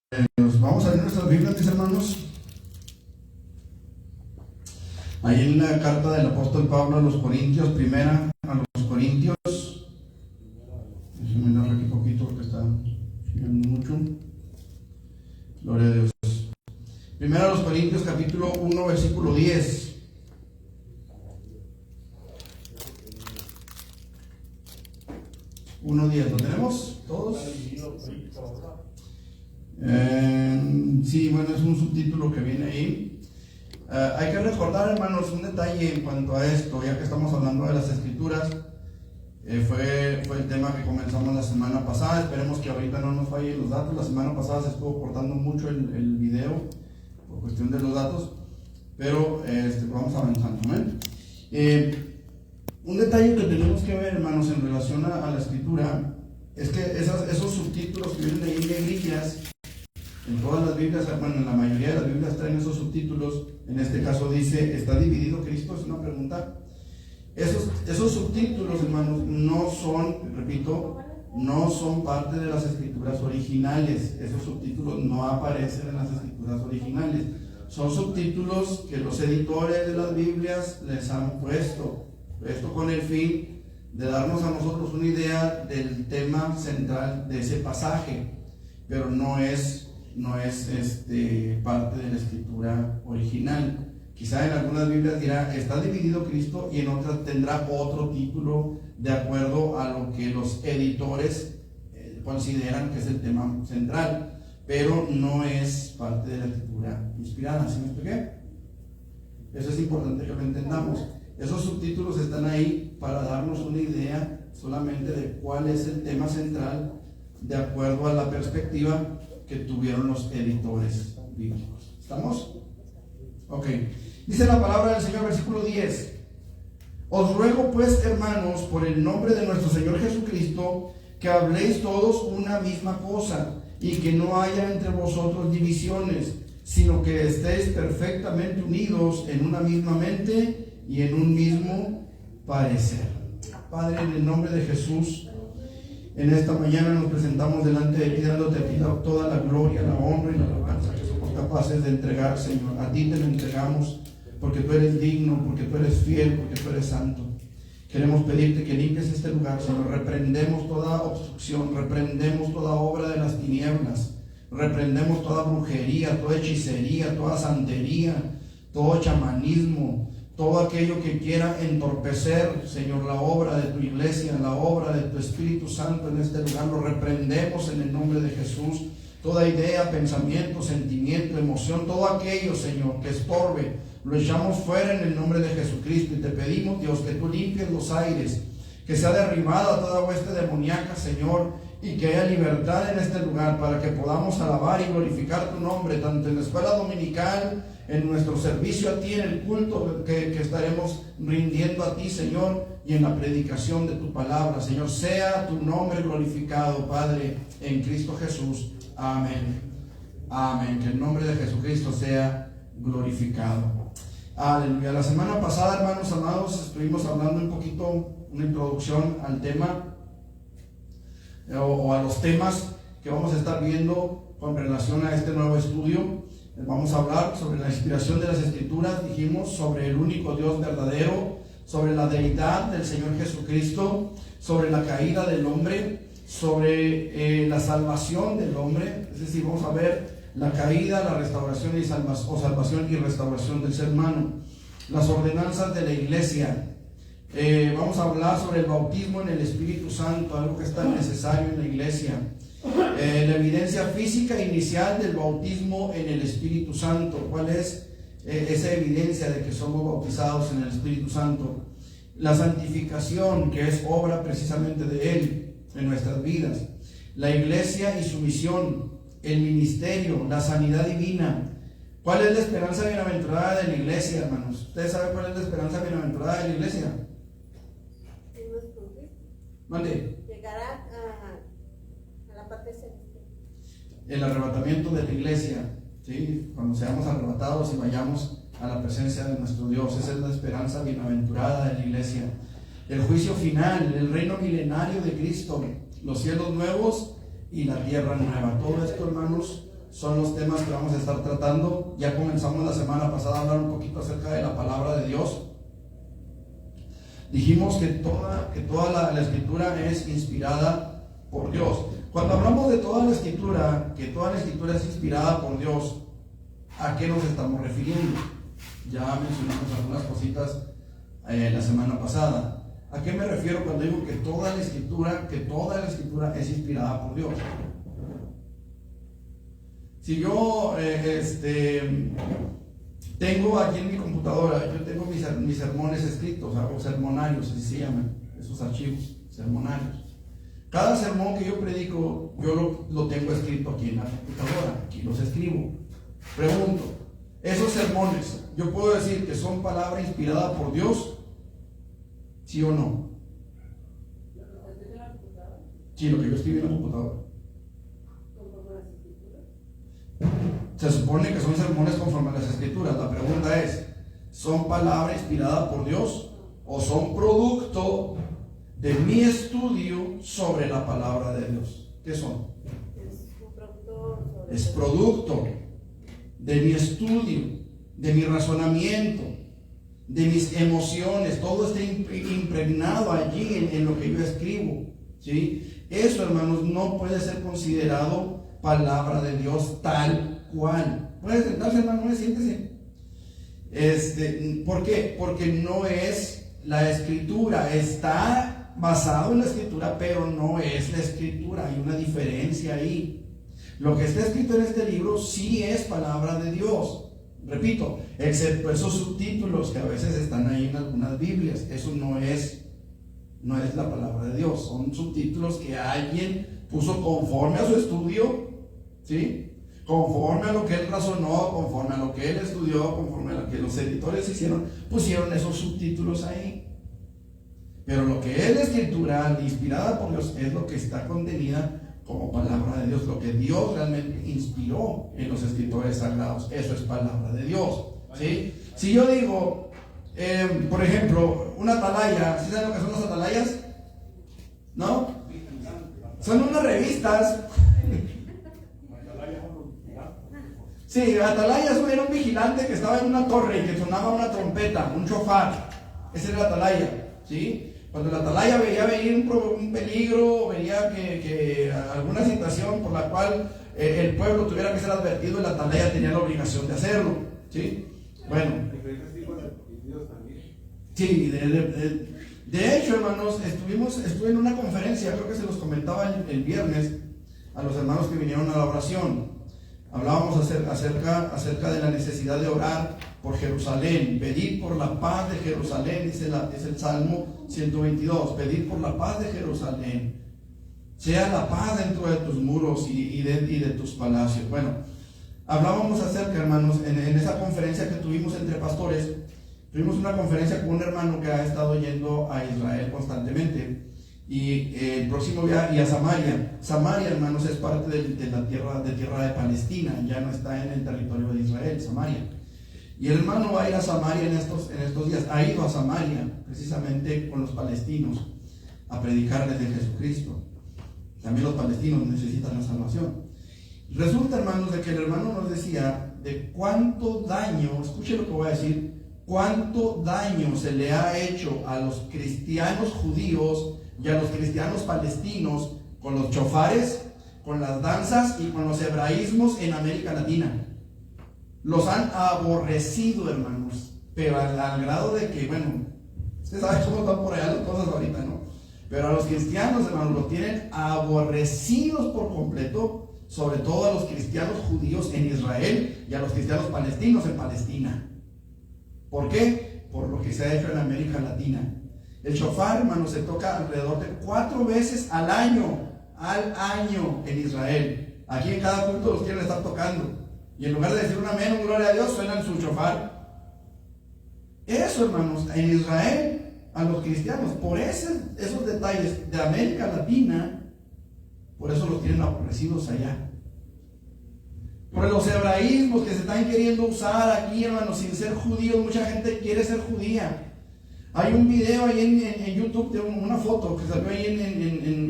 Nos vamos a leer nuestras Biblias, mis hermanos. Ahí en la carta del apóstol Pablo a los Corintios, primera a los Corintios. Déjenme leer aquí poquito porque está girando mucho. Gloria a Dios. Primera a los Corintios, capítulo 1, versículo 10. ¿1:10? ¿Lo tenemos todos? Sí, bueno, es un subtítulo que viene ahí. Hay que recordar, hermanos, un detalle en cuanto a esto, ya que estamos hablando de las escrituras. Fue el tema que comenzamos la semana pasada. Esperemos que ahorita no nos fallen los datos. La semana pasada se estuvo cortando mucho el video por cuestión de los datos, pero vamos avanzando, ¿no? Un detalle que tenemos que ver, hermanos, en relación a la escritura es que esos subtítulos que vienen ahí en negrillas, en todas las Biblias, bueno, en la mayoría de las Biblias traen esos subtítulos. En este caso dice, ¿está dividido Cristo? Es una pregunta. Esos subtítulos, hermanos, no son, repito, no son parte de las escrituras originales. Esos subtítulos no aparecen en las escrituras originales. Son subtítulos que los editores de las Biblias les han puesto. Esto con el fin de darnos a nosotros una idea del tema central de ese pasaje, pero no es parte de la escritura original. Quizá en algunas Biblias dirá, está dividido Cristo, y en otras tendrá otro título de acuerdo a lo que los editores consideran que es el tema central, pero no es parte de la escritura inspirada. ¿Sí me expliqué? Eso es importante que lo entendamos. Esos subtítulos están ahí para darnos una idea solamente de cuál es el tema central de acuerdo a la perspectiva que tuvieron los editores bíblicos. ¿Estamos? Ok. Dice la palabra del Señor, versículo 10. Os ruego pues, hermanos, por el nombre de nuestro Señor Jesucristo, que habléis todos una misma cosa, y que no haya entre vosotros divisiones, sino que estéis perfectamente unidos en una misma mente y en un mismo parecer. Padre, en el nombre de Jesús, en esta mañana nos presentamos delante de ti, dándote a ti toda la gloria, la honra y la alabanza que somos capaces de entregar, Señor. A ti te lo entregamos, porque tú eres digno, porque tú eres fiel, porque tú eres santo. Queremos pedirte que limpies este lugar, Señor. Reprendemos toda obstrucción, reprendemos toda obra de las tinieblas, reprendemos toda brujería, toda hechicería, toda santería, todo chamanismo, todo aquello que quiera entorpecer, Señor, la obra de tu iglesia, la obra de tu Espíritu Santo en este lugar. Lo reprendemos en el nombre de Jesús. Toda idea, pensamiento, sentimiento, emoción, todo aquello, Señor, que estorbe, lo echamos fuera en el nombre de Jesucristo. Y te pedimos, Dios, que tú limpies los aires, que sea derribada toda hueste demoníaca, Señor, y que haya libertad en este lugar para que podamos alabar y glorificar tu nombre, tanto en la escuela dominical, en nuestro servicio a ti, en el culto que estaremos rindiendo a ti, Señor, y en la predicación de tu palabra. Señor, sea tu nombre glorificado, Padre, en Cristo Jesús. Amén. Amén. Que el nombre de Jesucristo sea glorificado. Aleluya. La semana pasada, hermanos amados, estuvimos hablando un poquito, una introducción al tema o a los temas que vamos a estar viendo con relación a este nuevo estudio. Vamos a hablar sobre la inspiración de las Escrituras, dijimos, sobre el único Dios verdadero, sobre la deidad del Señor Jesucristo, sobre la caída del hombre, sobre la salvación del hombre. Es decir, vamos a ver la caída, la restauración y salvación y restauración del ser humano, las ordenanzas de la iglesia. Vamos a hablar sobre el bautismo en el Espíritu Santo, algo que es tan necesario en la iglesia. La evidencia física inicial del bautismo en el Espíritu Santo. ¿Cuál es esa evidencia de que somos bautizados en el Espíritu Santo? La santificación, que es obra precisamente de Él en nuestras vidas. La iglesia y su misión, el ministerio, la sanidad divina. ¿Cuál es la esperanza bienaventurada de la iglesia, hermanos? ¿Ustedes saben cuál es la esperanza bienaventurada de la iglesia? ¿Mande? Llegará a la parte celeste. El arrebatamiento de la iglesia, ¿sí? Cuando seamos arrebatados y vayamos a la presencia de nuestro Dios. Esa es la esperanza bienaventurada de la iglesia. El juicio final, el reino milenario de Cristo, los cielos nuevos y la tierra nueva. Todo esto, hermanos, son los temas que vamos a estar tratando. Ya comenzamos la semana pasada a hablar un poquito acerca de la palabra de Dios. Dijimos que toda la escritura es inspirada por Dios. Cuando hablamos de toda la escritura, que toda la escritura es inspirada por Dios, ¿a qué nos estamos refiriendo? Ya mencionamos algunas cositas la semana pasada. ¿A qué me refiero cuando digo que toda la escritura es inspirada por Dios? Si yo tengo aquí en mi computadora, yo tengo mis sermones escritos, o sermonarios, así se llaman, esos archivos, sermonarios. Cada sermón que yo predico, yo lo tengo escrito aquí en la computadora, aquí los escribo. Pregunto, ¿esos sermones, yo puedo decir que son palabra inspirada por Dios? ¿Sí o no? Sí, lo que yo escribí en la computadora. Se supone que son sermones conforme a las escrituras. La pregunta es, ¿son palabra inspirada por Dios o son producto de mi estudio sobre la palabra de Dios? ¿Qué son? Es producto de mi estudio, de mi razonamiento, de mis emociones. Todo está impregnado allí en lo que yo escribo, ¿sí? Eso, hermanos, no puede ser considerado palabra de Dios tal cual. Puede sentarse, hermano, siéntese. ¿Por qué? Porque no es la escritura. Está basado en la escritura, pero no es la escritura. Hay una diferencia ahí. Lo que está escrito en este libro sí es palabra de Dios. Repito, excepto esos subtítulos que a veces están ahí en algunas Biblias. Eso no es la palabra de Dios. Son subtítulos que alguien puso conforme a su estudio, ¿sí? Conforme a lo que él razonó, conforme a lo que él estudió, conforme a lo que los editores hicieron, pusieron esos subtítulos ahí. Pero lo que es la escritura inspirada por Dios es lo que está contenida como palabra de Dios, lo que Dios realmente inspiró en los escritores sagrados. Eso es palabra de Dios, ¿sí? Si yo digo, por ejemplo, una atalaya, ¿sí saben lo que son las atalayas? ¿No? Son unas revistas. Sí, atalaya era un vigilante que estaba en una torre y que sonaba una trompeta, un shofar. Ese era el atalaya, ¿sí? Cuando el atalaya veía venir un peligro, veía que alguna situación por la cual el pueblo tuviera que ser advertido, el atalaya tenía la obligación de hacerlo, ¿sí? Bueno. Sí, de hecho, hermanos, estuve en una conferencia, creo que se los comentaba el viernes a los hermanos que vinieron a la oración. Hablábamos acerca de la necesidad de orar por Jerusalén, pedir por la paz de Jerusalén, dice el Salmo 122, pedir por la paz de Jerusalén, sea la paz dentro de tus muros y de tus palacios. Bueno, hablábamos acerca, hermanos, en esa conferencia que tuvimos entre pastores. Tuvimos una conferencia con un hermano que ha estado yendo a Israel constantemente y el próximo viaje, y a Samaria. Samaria, hermanos, es parte de la tierra de Palestina, ya no está en el territorio de Israel, Samaria. Y el hermano va a ir a Samaria en estos días, ha ido a Samaria precisamente con los palestinos a predicarles de Jesucristo. También los palestinos necesitan la salvación. Resulta, hermanos, de que el hermano nos decía de cuánto daño, escuche lo que voy a decir, cuánto daño se le ha hecho a los cristianos judíos y a los cristianos palestinos con los chofares, con las danzas y con los hebraísmos en América Latina. Los han aborrecido, hermanos, pero al grado de que, bueno, usted sabe cómo están por allá las cosas ahorita, ¿no? Pero a los cristianos, hermanos, los tienen aborrecidos por completo, sobre todo a los cristianos judíos en Israel y a los cristianos palestinos en Palestina. ¿Por qué? Por lo que se ha hecho en América Latina. El shofar, hermano, se toca alrededor de 4 veces al año en Israel. Aquí en cada culto los quieren estar tocando. Y en lugar de decir un amén, un gloria a Dios, suenan su shofar. Eso, hermanos, en Israel, a los cristianos, por esos detalles de América Latina, por eso los tienen aborrecidos allá. Por los hebraísmos que se están queriendo usar aquí, hermanos, sin ser judíos. Mucha gente quiere ser judía. Hay un video ahí en YouTube de una foto que salió ahí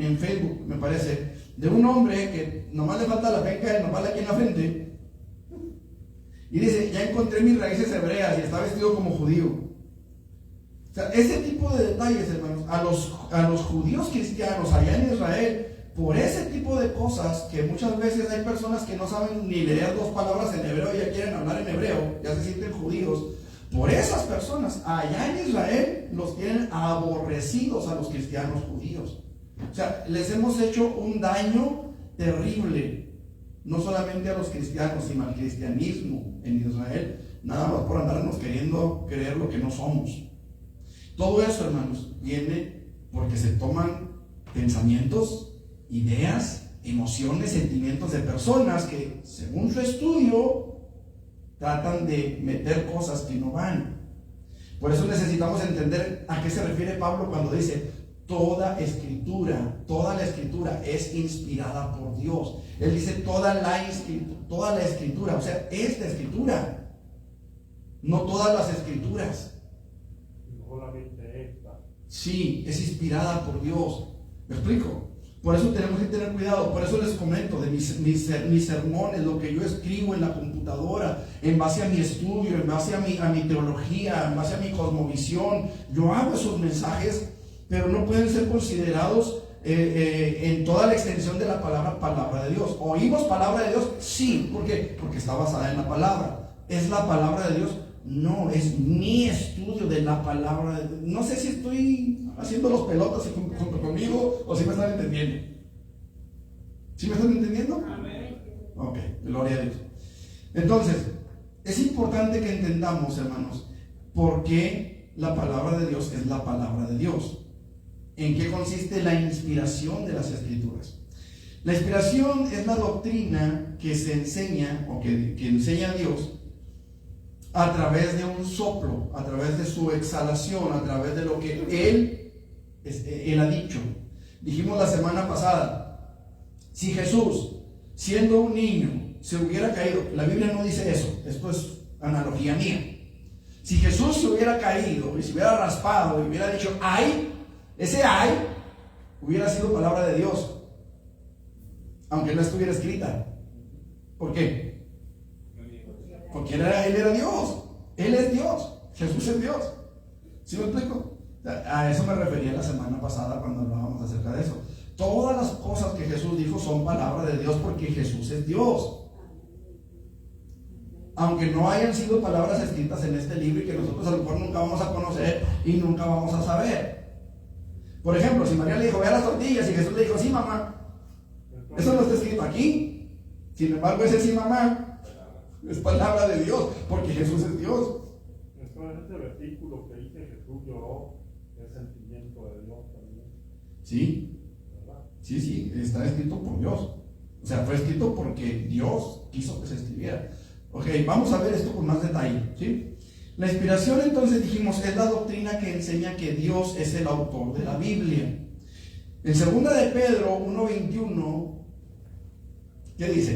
en Facebook, me parece, de un hombre que nomás le falta la penca y nomás aquí en la frente. Y dice, ya encontré mis raíces hebreas y está vestido como judío. O sea, ese tipo de detalles, hermanos, a los judíos cristianos allá en Israel, por ese tipo de cosas, que muchas veces hay personas que no saben ni leer dos palabras en hebreo y ya quieren hablar en hebreo, ya se sienten judíos. Por esas personas allá en Israel los tienen aborrecidos a los cristianos judíos. O sea, les hemos hecho un daño terrible, no solamente a los cristianos, sino al cristianismo en Israel, nada más por andarnos queriendo creer lo que no somos. Todo eso, hermanos, viene porque se toman pensamientos, ideas, emociones, sentimientos de personas que, según su estudio, tratan de meter cosas que no van. Por eso necesitamos entender a qué se refiere Pablo cuando dice toda la escritura es inspirada por Dios. Él dice toda la escritura, o sea, esta escritura, no todas las escrituras. Solamente esta. Sí, es inspirada por Dios. ¿Me explico? Por eso tenemos que tener cuidado. Por eso les comento de mis sermones, lo que yo escribo en la computadora, en base a mi estudio, en base a mi teología, en base a mi cosmovisión. Yo hago esos mensajes, pero no pueden ser considerados en toda la extensión de la palabra de Dios. ¿Oímos palabra de Dios? Sí. ¿Por qué? Porque está basada en la palabra. ¿Es la palabra de Dios? No, es mi estudio de la palabra de Dios. No sé si estoy haciendo los pelotas junto conmigo o si me están entendiendo. ¿Sí me están entendiendo? Amén. Ok, gloria a Dios. Entonces, es importante que entendamos, hermanos, por qué la palabra de Dios es la palabra de Dios. ¿En qué consiste la inspiración de las Escrituras? La inspiración es la doctrina que se enseña o que enseña Dios a través de un soplo, a través de su exhalación, a través de lo que Él ha dicho. Dijimos la semana pasada, si Jesús, siendo un niño, se hubiera caído, la Biblia no dice eso, esto es analogía mía. Si Jesús se hubiera caído y se hubiera raspado y hubiera dicho ay, ese ay hubiera sido palabra de Dios, aunque no estuviera escrita. ¿Por qué? Porque Él era Dios. Él es Dios. Jesús es Dios. ¿Sí me explico? A eso me refería la semana pasada cuando hablábamos acerca de eso. Todas las cosas que Jesús dijo son palabra de Dios porque Jesús es Dios. Aunque no hayan sido palabras escritas en este libro y que nosotros a lo mejor nunca vamos a conocer y nunca vamos a saber. Por ejemplo, si María le dijo, ve a las tortillas, y Jesús le dijo, sí, mamá. Eso no está escrito aquí. Sin embargo, ese sí, mamá, es palabra de Dios, porque Jesús es Dios. Entonces, este versículo que dice Jesús lloró, es sentimiento de Dios también. Sí, ¿Verdad? sí, está escrito por Dios. O sea, fue escrito porque Dios quiso que se escribiera. Ok, vamos a ver esto con más detalle, ¿sí? La inspiración, entonces dijimos, es la doctrina que enseña que Dios es el autor de la Biblia. En 2 de Pedro 1:21, ¿qué dice?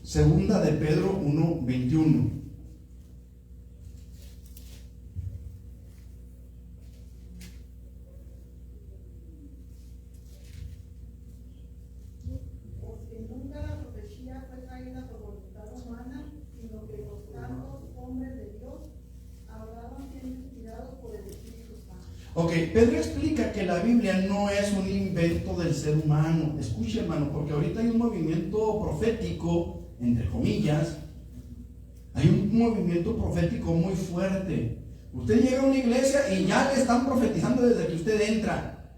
2 de Pedro 1:21. Porque nunca la profecía fue traída por voluntad humana, sino que los santos hombres de Dios hablaban siendo inspirados por el Espíritu Santo. Ok, Pedro explica que la Biblia no es un invento del ser humano. Escuche, hermano, porque ahorita hay un movimiento profético, entre comillas, hay un movimiento profético muy fuerte. Usted llega a una iglesia y ya le están profetizando desde que usted entra.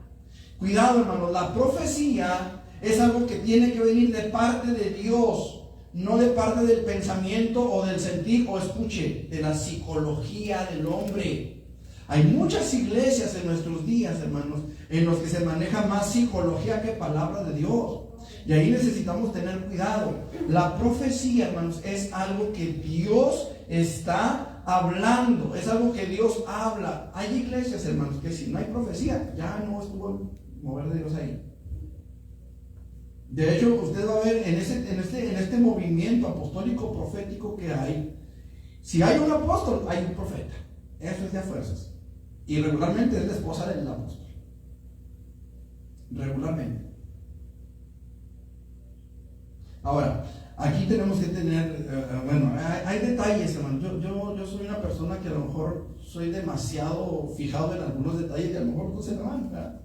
Cuidado, hermano, la profecía es algo que tiene que venir de parte de Dios, no de parte del pensamiento o del sentir, o escuche, de la psicología del hombre. Hay muchas iglesias en nuestros días, hermanos, en los que se maneja más psicología que palabra de Dios. Y ahí necesitamos tener cuidado. La profecía, hermanos, es algo que Dios está hablando, es algo que Dios habla. Hay iglesias, hermanos, que si no hay profecía, ya no estuvo el mover de Dios ahí. De hecho, usted va a ver en este movimiento apostólico profético que hay, si hay un apóstol, hay un profeta. Eso es de a fuerzas. Y regularmente es la esposa del apóstol. regularmente. Ahora, aquí tenemos que tener, hay detalles, hermano. Yo soy una persona que a lo mejor soy demasiado fijado en algunos detalles y a lo mejor no se me van, ¿verdad?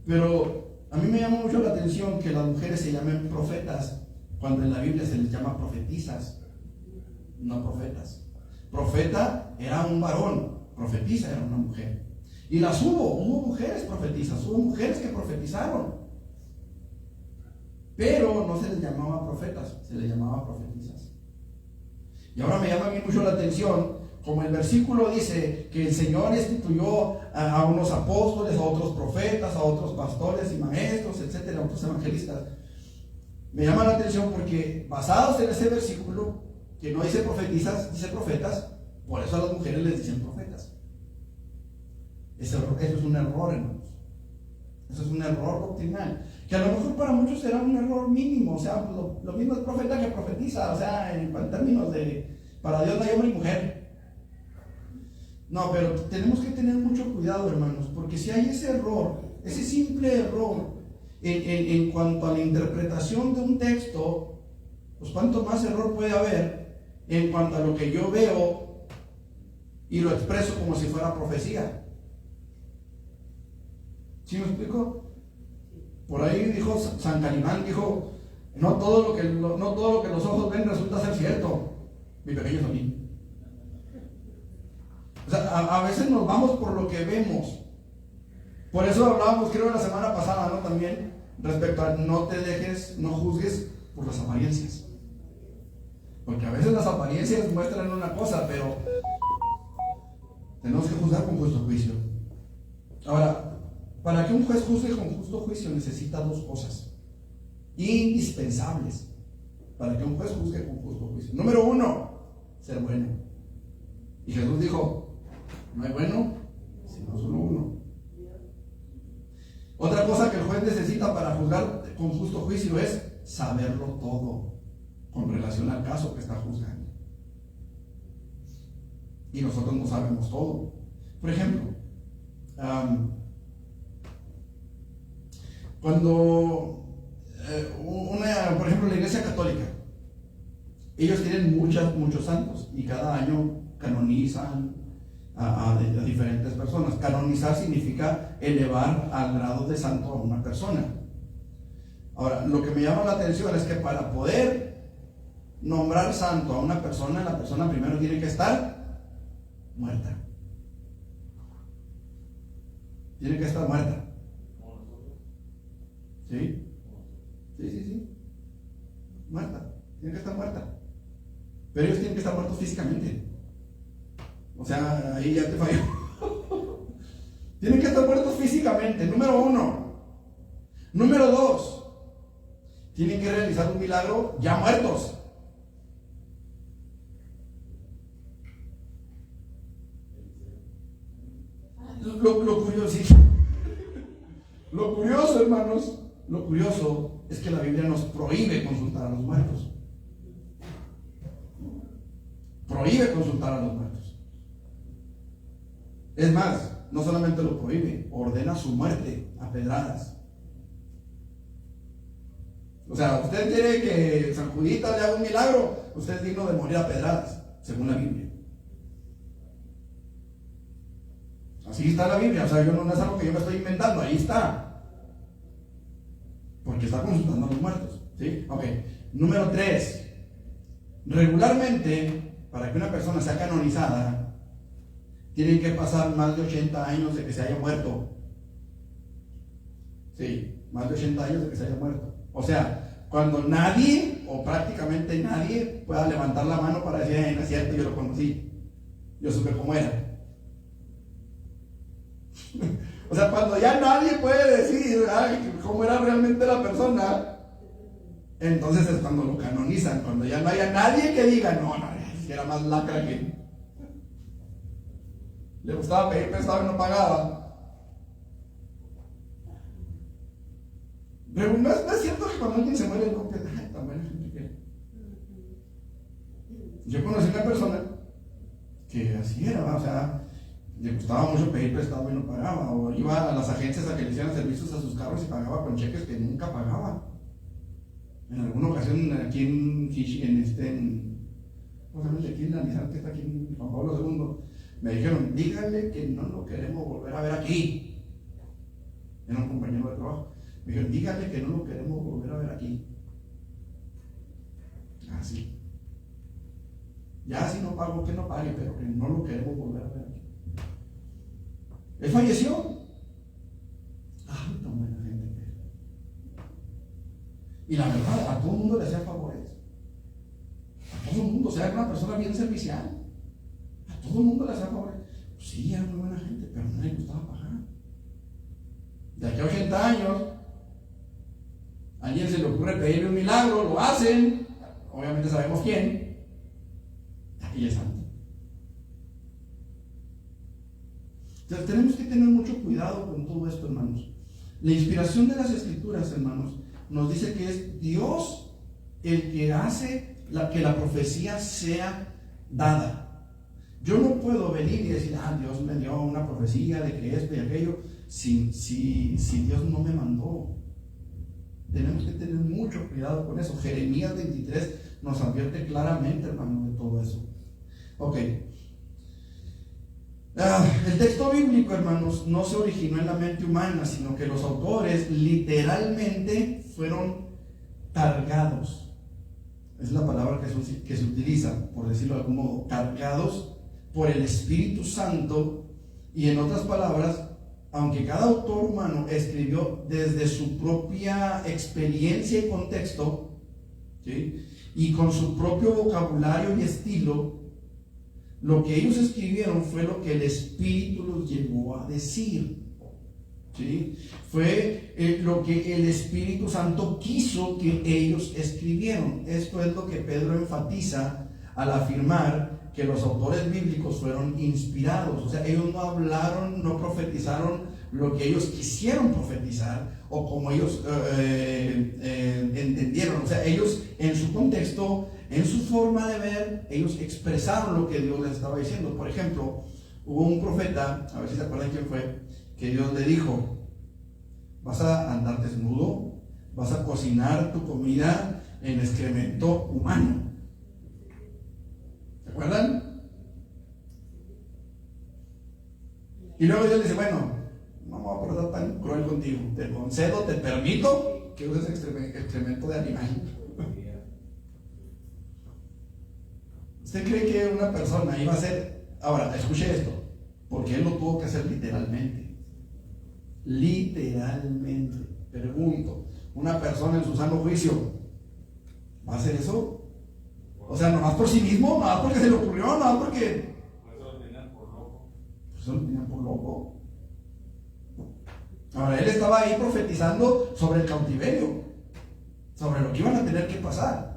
Pero a mí me llama mucho la atención que las mujeres se llamen profetas, cuando en la Biblia se les llama profetisas, no profetas. Profeta era un varón, profetisa era una mujer. Y las hubo mujeres profetisas, hubo mujeres que profetizaron. Pero no se les llamaba profetas, se les llamaba profetisas. Y ahora me llama a mí mucho la atención, como el versículo dice que el Señor instituyó a unos apóstoles, a otros profetas, a otros pastores y maestros, etcétera, a otros evangelistas. Me llama la atención porque basados en ese versículo, que no dice profetisas, dice profetas, por eso a las mujeres les dicen profetas. Eso es un error, hermanos. Eso es un error doctrinal, que a lo mejor para muchos será un error mínimo. O sea, lo mismo es profeta que profetiza. O sea, en términos de, para Dios no hay hombre y mujer. No, pero tenemos que tener mucho cuidado, hermanos, porque si hay ese error, ese simple error en cuanto a la interpretación de un texto, pues cuánto más error puede haber en cuanto a lo que yo veo y lo expreso como si fuera profecía. ¿Sí me explico? Por ahí dijo San Calimán, dijo, no todo lo que los ojos ven resulta ser cierto. Mi pequeño Solín. O sea, a veces nos vamos por lo que vemos. Por eso hablábamos, creo, la semana pasada, ¿no? También, respecto a no juzgues por las apariencias. Porque a veces las apariencias muestran una cosa, pero tenemos que juzgar con justo juicio. Ahora, para que un juez juzgue con justo juicio necesita dos cosas indispensables para que un juez juzgue con justo juicio. Número uno, ser bueno. Y Jesús dijo, no hay bueno sino solo uno. Otra cosa que el juez necesita para juzgar con justo juicio es saberlo todo con relación al caso que está juzgando. Y nosotros no sabemos todo. Por ejemplo, cuando por ejemplo, la Iglesia Católica, ellos tienen muchos santos y cada año canonizan a diferentes personas. Canonizar significa elevar al grado de santo a una persona. Ahora, lo que me llama la atención es que para poder nombrar santo a una persona, la persona primero tiene que estar muerta. Tiene que estar muerta. ¿Sí? Sí. Muerta. Tiene que estar muerta. Pero ellos tienen que estar muertos físicamente. O sea, ahí ya te falló. Tienen que estar muertos físicamente, número uno. Número dos, tienen que realizar un milagro ya muertos. Lo curioso, hermanos, lo curioso es que la Biblia nos prohíbe consultar a los muertos. Prohíbe consultar a los muertos. Es más, no solamente lo prohíbe, ordena su muerte a pedradas. O sea, usted quiere que San Judita le haga un milagro, usted es digno de morir a pedradas, según la Biblia. Así está la Biblia, o sea, no es algo que yo me estoy inventando, ahí está. Porque está consultando a los muertos, ¿sí? Ok. Número 3. Regularmente, para que una persona sea canonizada, tienen que pasar más de 80 años de que se haya muerto. Sí, más de 80 años de que se haya muerto. O sea, cuando nadie, o prácticamente nadie, pueda levantar la mano para decir, no es cierto, yo lo conocí, yo supe cómo era. O sea, cuando ya nadie puede decir cómo era realmente la persona, entonces es cuando lo canonizan. Cuando ya no haya nadie que diga, no, era más lacra que le gustaba pedir prestado y no pagaba. Pero no es cierto que cuando alguien se muere en copia, tan buena gente que era. Yo conocí una persona que así era, o sea, le costaba mucho pedir prestado y no pagaba, o iba a las agencias a que le hicieran servicios a sus carros y pagaba con cheques que nunca pagaba. En alguna ocasión aquí ¿cómo se llama? Aquí en la Nissan, que está aquí en Juan Pablo II, me dijeron, díganle que no lo queremos volver a ver aquí. Era un compañero de trabajo. Me dijeron, díganle que no lo queremos volver a ver aquí. Así. Ya si no pago, que no pague, pero que no lo queremos volver a ver aquí. Él falleció. Ay, tan buena gente que era. Y la verdad, a todo el mundo le hacía favores. A todo el mundo, o sea, era una persona bien servicial. A todo el mundo le hacía favores. Pues sí, era muy buena gente, pero no le gustaba pagar. De aquí a 80 años, a alguien se le ocurre pedirle un milagro, lo hacen, obviamente sabemos quién, y es santo. Entonces tenemos que tener mucho cuidado con todo esto, hermanos. La inspiración de las Escrituras, hermanos, nos dice que es Dios el que hace que la profecía sea dada. Yo no puedo venir y decir, Dios me dio una profecía de que esto y aquello, si Dios no me mandó. Tenemos que tener mucho cuidado con eso. Jeremías 23 nos advierte claramente, hermano, de todo eso. Ok. El texto bíblico, hermanos, no se originó en la mente humana, sino que los autores literalmente fueron cargados. Es la palabra que se utiliza, por decirlo de algún modo, cargados por el Espíritu Santo. Y en otras palabras, aunque cada autor humano escribió desde su propia experiencia y contexto, ¿sí?, y con su propio vocabulario y estilo, lo que ellos escribieron fue lo que el Espíritu los llevó a decir, ¿sí? Fue lo que el Espíritu Santo quiso que ellos escribieron. Esto es lo que Pedro enfatiza al afirmar que los autores bíblicos fueron inspirados. O sea, ellos no hablaron, no profetizaron lo que ellos quisieron profetizar o como ellos entendieron. O sea, ellos en su contexto, en su forma de ver, ellos expresaron lo que Dios les estaba diciendo. Por ejemplo, hubo un profeta, a ver si se acuerdan quién fue, que Dios le dijo: vas a andar desnudo, vas a cocinar tu comida en excremento humano. ¿Se acuerdan? Y luego Dios le dice: bueno, no me voy a portar tan cruel contigo, te concedo, te permito que uses excremento de animal. ¿Usted cree que una persona iba a hacer? Ahora, escuche esto, porque él lo tuvo que hacer literalmente. Literalmente. Pregunto, ¿una persona en su sano juicio va a hacer eso? O sea, nomás por sí mismo, nomás porque se le ocurrió, nomás porque... Eso lo tenían por loco. Eso lo tenían por loco. Ahora, él estaba ahí profetizando sobre el cautiverio, sobre lo que iban a tener que pasar.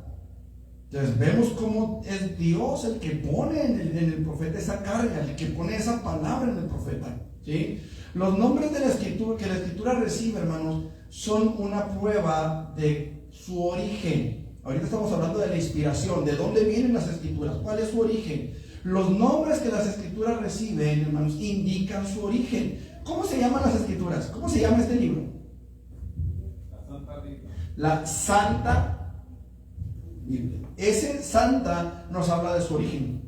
Entonces vemos cómo es Dios el que pone en el profeta esa carga, el que pone esa palabra en el profeta, ¿sí? Los nombres de la escritura que la escritura recibe, hermanos, son una prueba de su origen. Ahorita estamos hablando de la inspiración, de dónde vienen las escrituras, cuál es su origen. Los nombres que las escrituras reciben, hermanos, indican su origen. ¿Cómo se llaman las escrituras? ¿Cómo se llama este libro? La Santa Biblia. La Santa Biblia. Ese Santa nos habla de su origen.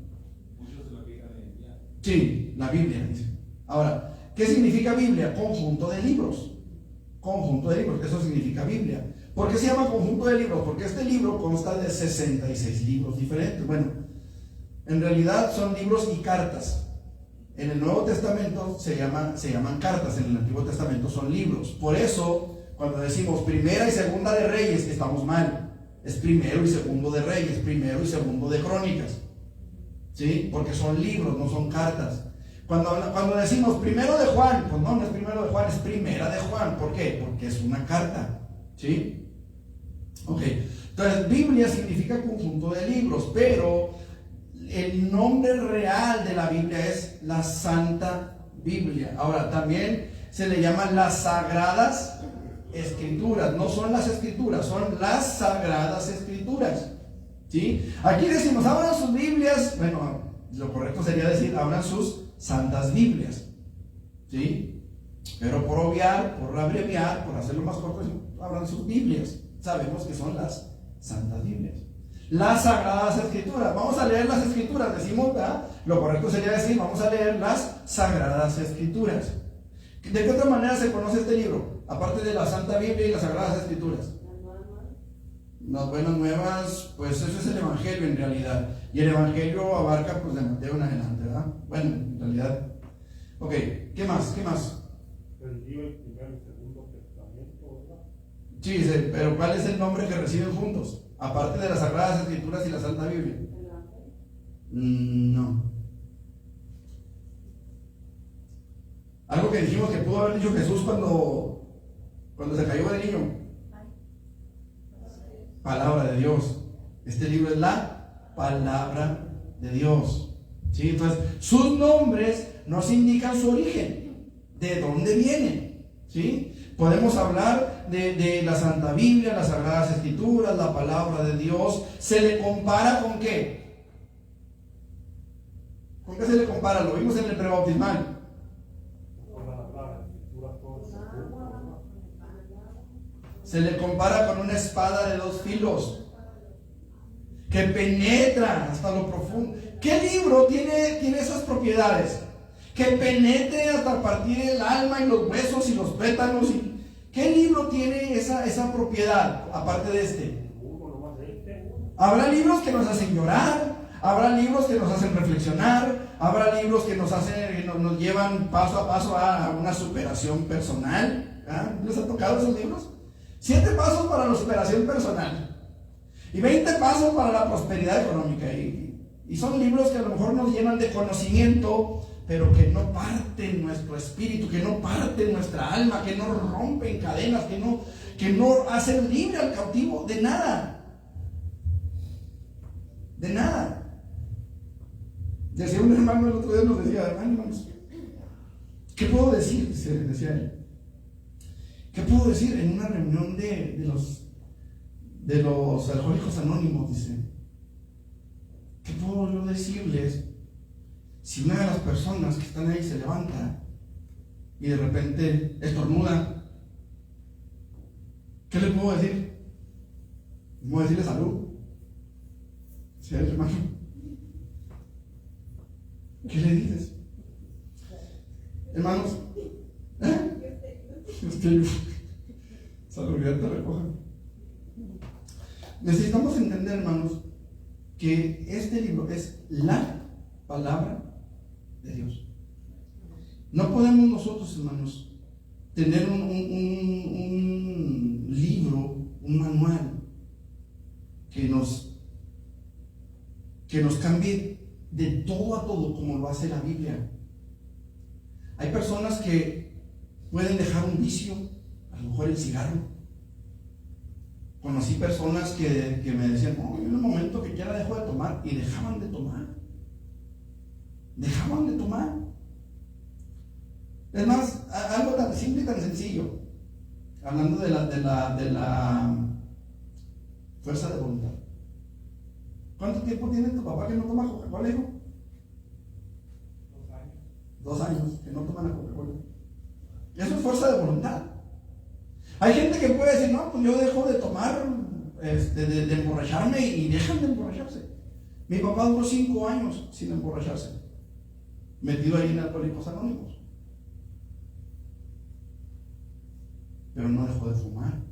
Muchos se lo fijan en el día. Sí, la Biblia dice. Ahora, ¿qué significa Biblia? Conjunto de libros. Conjunto de libros, eso significa Biblia. ¿Por qué se llama conjunto de libros? Porque este libro consta de 66 libros diferentes. Bueno, en realidad son libros y cartas. En el Nuevo Testamento se llaman cartas, en el Antiguo Testamento son libros. Por eso, cuando decimos primera y segunda de Reyes, estamos mal. Es primero y segundo de Reyes, primero y segundo de Crónicas, ¿sí? Porque son libros, no son cartas. Cuando decimos primero de Juan, pues no es primero de Juan, es primera de Juan. ¿Por qué? Porque es una carta, ¿sí? Ok, entonces Biblia significa conjunto de libros, pero el nombre real de la Biblia es la Santa Biblia. Ahora, también se le llaman las Sagradas Escrituras. No son las Escrituras, son las Sagradas Escrituras, ¿sí? Aquí decimos, abran sus Biblias. Bueno, lo correcto sería decir, abran sus santas Biblias, ¿sí? Pero por obviar, por abreviar, por hacerlo más corto, hablan sus Biblias. Sabemos que son las santas Biblias. Las Sagradas Escrituras. Vamos a leer las Escrituras, decimos, ¿verdad? Lo correcto sería decir, vamos a leer las Sagradas Escrituras. ¿De qué otra manera se conoce este libro? Aparte de la Santa Biblia y las Sagradas Escrituras. Las buenas nuevas, pues eso es el Evangelio en realidad. Y el Evangelio abarca pues de Mateo en adelante, ¿verdad? Bueno, en realidad. Ok, ¿qué más? ¿Qué más? El primer y segundo testamento, ¿verdad? Sí, pero ¿cuál es el nombre que reciben juntos? Aparte de las Sagradas Escrituras y la Santa Biblia. No. Algo que dijimos que pudo haber dicho Jesús cuando se cayó del niño. Palabra de Dios. Este libro es la palabra de Dios. ¿Sí? Entonces, sus nombres nos indican su origen, de dónde vienen. ¿Sí? Podemos hablar de la Santa Biblia, las Sagradas Escrituras, la palabra de Dios. ¿Se le compara con qué? ¿Con qué se le compara? Lo vimos en el prebautismal. Se le compara con una espada de dos filos que penetra hasta lo profundo. ¿Qué libro tiene esas propiedades? Que penetre hasta partir el alma y los huesos y los tuétanos. ¿Qué libro tiene esa propiedad aparte de este? Habrá libros que nos hacen llorar, habrá libros que nos hacen reflexionar, habrá libros que nos llevan paso a paso a una superación personal. ¿Les ha tocado esos libros? 7 pasos para la superación personal y 20 pasos para la prosperidad económica. Y son libros que a lo mejor nos llenan de conocimiento, pero que no parten nuestro espíritu, que no parten nuestra alma, que no rompen cadenas, que no hacen libre al cautivo de nada. De nada. Decía un hermano el otro día, nos decía, hermanos, ¿qué puedo decir? Decía él. ¿Qué puedo decir en una reunión de los alcohólicos anónimos? Dice, ¿qué puedo yo decirles si una de las personas que están ahí se levanta y de repente estornuda? ¿Qué le puedo decir? ¿Puedo decirle salud? ¿Sí, hermano? ¿Qué le dices? Hermanos, salud, ya te recojan. Necesitamos entender, hermanos, que este libro es la palabra de Dios. No podemos nosotros, hermanos, tener un libro, un manual que nos cambie de todo a todo como lo hace la Biblia. Hay personas que pueden dejar un vicio, a lo mejor el cigarro. Conocí personas que me decían, no, en un momento que quiera dejo de tomar, y dejaban de tomar. Dejaban de tomar. Es más, algo tan simple y tan sencillo, hablando de la fuerza de voluntad. ¿Cuánto tiempo tiene tu papá que no toma Coca-Cola, hijo? 2 años que no toma la Coca-Cola. Eso es fuerza de voluntad. Hay gente que puede decir, no, pues yo dejo de tomar, de emborracharme, y dejan de emborracharse. Mi papá duró 5 años sin emborracharse, metido ahí en Alcohólicos Anónimos. Pero no dejó de fumar.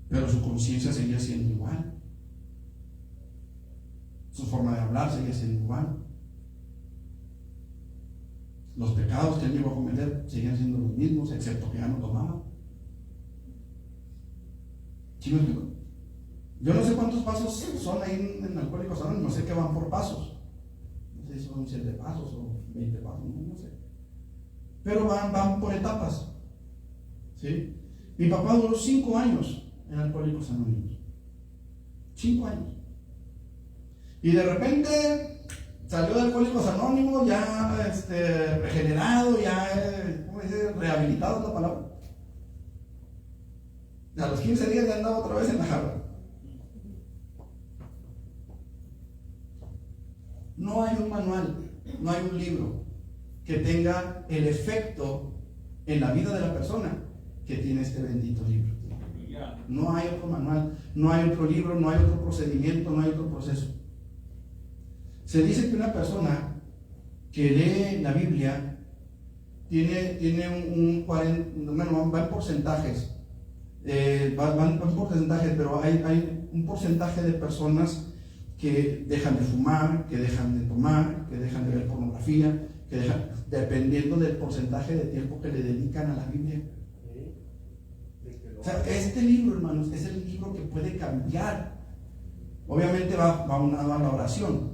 Pero su conciencia seguía siendo igual. Su forma de hablar seguía siendo igual. Los pecados que él llegó a cometer seguían siendo los mismos, excepto que ya no tomaba. ¿Sí me explico? Yo no sé cuántos pasos son ahí en Alcohólicos Anónimos, no sé que van por pasos. No sé si son 7 pasos o 20 pasos, no sé. Pero van por etapas. ¿Sí? Mi papá duró 5 años en Alcohólicos Anónimos. 5 años. Y de repente salió de Alcohólicos Anónimos, ya regenerado, ya, ¿cómo dice? Rehabilitado es la palabra. A los 15 días ya andaba otra vez en la jarra. No hay un manual, no hay un libro que tenga el efecto en la vida de la persona que tiene este bendito libro. No hay otro manual, no hay otro libro, no hay otro procedimiento, no hay otro proceso. Se dice que una persona que lee la Biblia tiene un 40, bueno, va en porcentajes, van en porcentajes, pero hay un porcentaje de personas que dejan de fumar, que dejan de tomar, que dejan de ver pornografía, que dejan, dependiendo del porcentaje de tiempo que le dedican a la Biblia. O sea, este libro, hermanos, es el libro que puede cambiar. Obviamente va unado a la oración.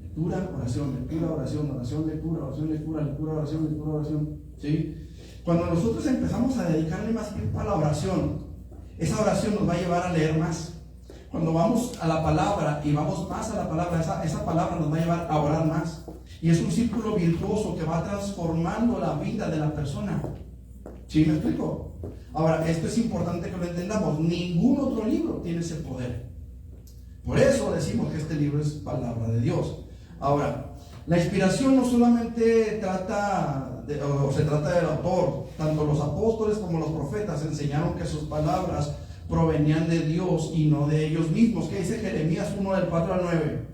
Lectura, oración, lectura, oración, oración, lectura, oración, lectura, lectura, oración, lectura, oración. ¿Sí? Cuando nosotros empezamos a dedicarle más tiempo a la oración, esa oración nos va a llevar a leer más. Cuando vamos a la palabra y vamos más a la palabra, esa palabra nos va a llevar a orar más. Y es un círculo virtuoso que va transformando la vida de la persona. ¿Sí me explico? Ahora, esto es importante que lo entendamos. Ningún otro libro tiene ese poder. Por eso decimos que este libro es palabra de Dios. Ahora, la inspiración no solamente se trata del autor. Tanto los apóstoles como los profetas enseñaron que sus palabras provenían de Dios y no de ellos mismos. ¿Qué dice Jeremías 1 del 4 al 9?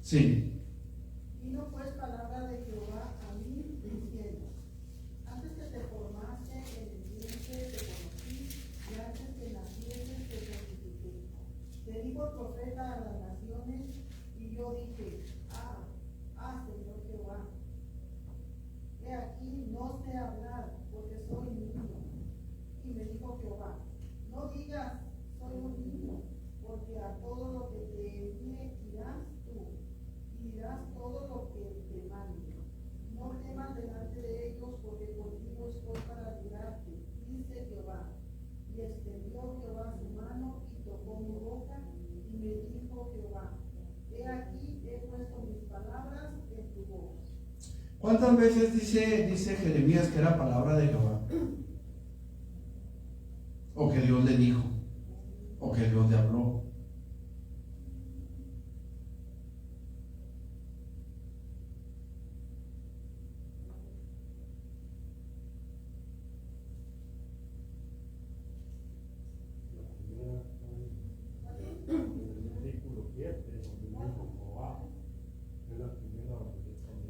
Sí. Vino pues palabra de Jehová a mí diciendo: antes que te formaste en el vientre te conocí, y antes que nacieses te santifiqué. Te digo profeta a las naciones, y yo dije: Señor Jehová, he aquí no sé hablar, porque soy niño. Y me dijo Jehová: no digas soy un niño, porque a todo lo que te envíe irás tú, y dirás todo lo que te mande. No temas delante de ellos, porque contigo estoy para librarte, dice Jehová. Y extendió Jehová su mano y tocó mi boca, y me dijo Jehová: he aquí he puesto mis palabras en tu boca. ¿Cuántas veces dice Jeremías que era palabra de Jehová? O que Dios le dijo, o que Dios le habló.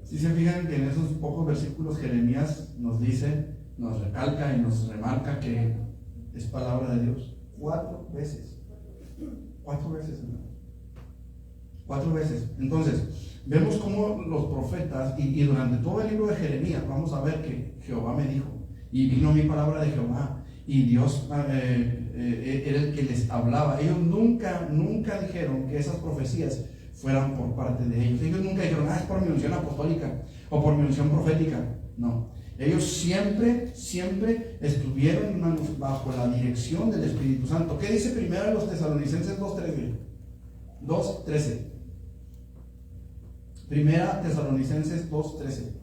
Si se fijan que en esos pocos versículos Jeremías nos dice, nos recalca y nos remarca que es palabra de Dios 4 veces. 4 veces, hermano. 4 veces. Entonces, vemos cómo los profetas, y durante todo el libro de Jeremías, vamos a ver que Jehová me dijo, y vino mi palabra de Jehová, y Dios era el que les hablaba. Ellos nunca dijeron que esas profecías fueran por parte de ellos. Ellos nunca dijeron, es por mi unción apostólica o por mi unción profética. No. Ellos siempre estuvieron, hermanos, bajo la dirección del Espíritu Santo. ¿Qué dice primero los Tesalonicenses 2:13? 2:13. Primera Tesalonicenses 2:13.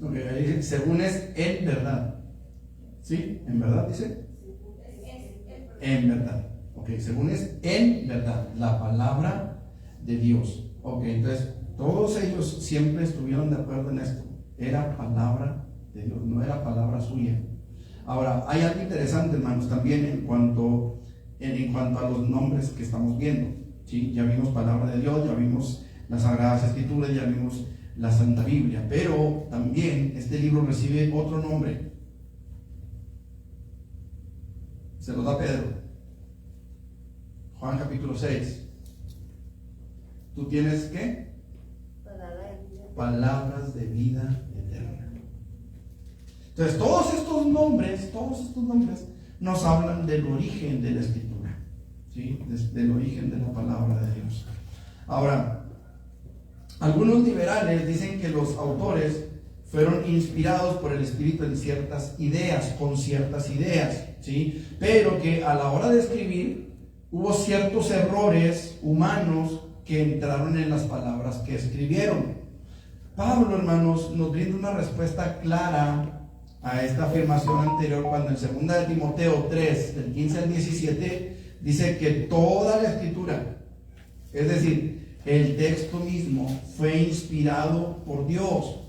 Ok, ahí dice, según es en verdad. ¿Sí? ¿En verdad dice? En verdad. Ok, según es en verdad, la palabra de Dios. Ok, entonces todos ellos siempre estuvieron de acuerdo en esto. Era palabra de Dios, no era palabra suya. Ahora, hay algo interesante, hermanos, también en cuanto a los nombres que estamos viendo. ¿Sí? Ya vimos palabra de Dios, ya vimos las Sagradas Escrituras, ya vimos la Santa Biblia, pero también este libro recibe otro nombre. Se lo da Pedro. Juan capítulo 6. ¿Tú tienes qué? Palabras de vida eterna. Entonces, todos estos nombres nos hablan del origen de la Escritura. ¿sí? Desde el origen de la palabra de Dios. Ahora, algunos liberales dicen que los autores fueron inspirados por el Espíritu en ciertas ideas, con ciertas ideas, ¿sí? Pero que a la hora de escribir hubo ciertos errores humanos que entraron en las palabras que escribieron. Pablo, hermanos, nos brinda una respuesta clara a esta afirmación anterior cuando en 2 de Timoteo 3, del 15 al 17, dice que toda la escritura, es decir, el texto mismo, fue inspirado por Dios.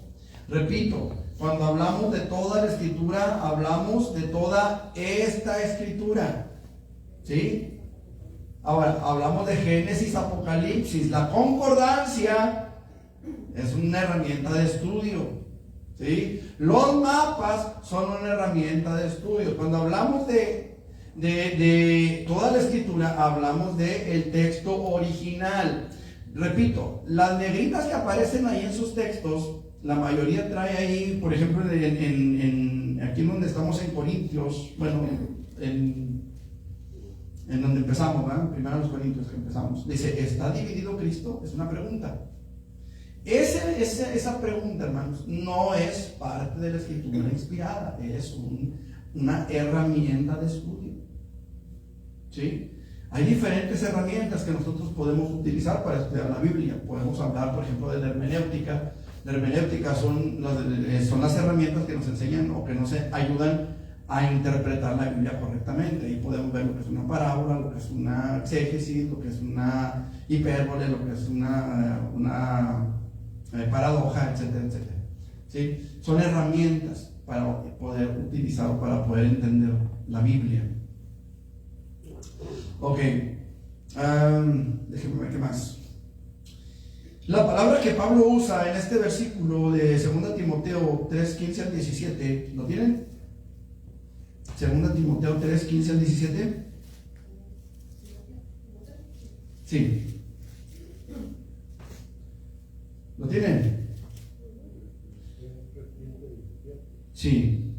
Repito, cuando hablamos de toda la escritura, hablamos de toda esta escritura, ¿sí? Ahora, hablamos de Génesis, Apocalipsis. La concordancia es una herramienta de estudio, ¿sí? Los mapas son una herramienta de estudio. Cuando hablamos de toda la escritura, hablamos del texto original. Repito, las negritas que aparecen ahí en sus textos, la mayoría trae ahí, por ejemplo, aquí donde estamos en Corintios, bueno, en donde empezamos, ¿verdad? Primero los Corintios que empezamos. Dice, ¿está dividido Cristo? Es una pregunta. Esa pregunta, hermanos, no es parte de la escritura inspirada, es una herramienta de estudio, ¿sí? Hay diferentes herramientas que nosotros podemos utilizar para estudiar la Biblia. Podemos hablar, por ejemplo, de la hermenéutica. La hermenéutica son las herramientas que nos enseñan o que nos ayudan a interpretar la Biblia correctamente. Ahí podemos ver lo que es una parábola, lo que es una exégesis, lo que es una hipérbole, lo que es una paradoja, etcétera, etcétera. ¿Sí? Son herramientas para poder utilizar o para poder entender la Biblia. Ok, déjenme ver qué más. La palabra que Pablo usa en este versículo de 2 Timoteo 3, 15 al 17, ¿lo tienen? 2 Timoteo 3, 15 al 17. Sí. ¿Lo tienen? Sí.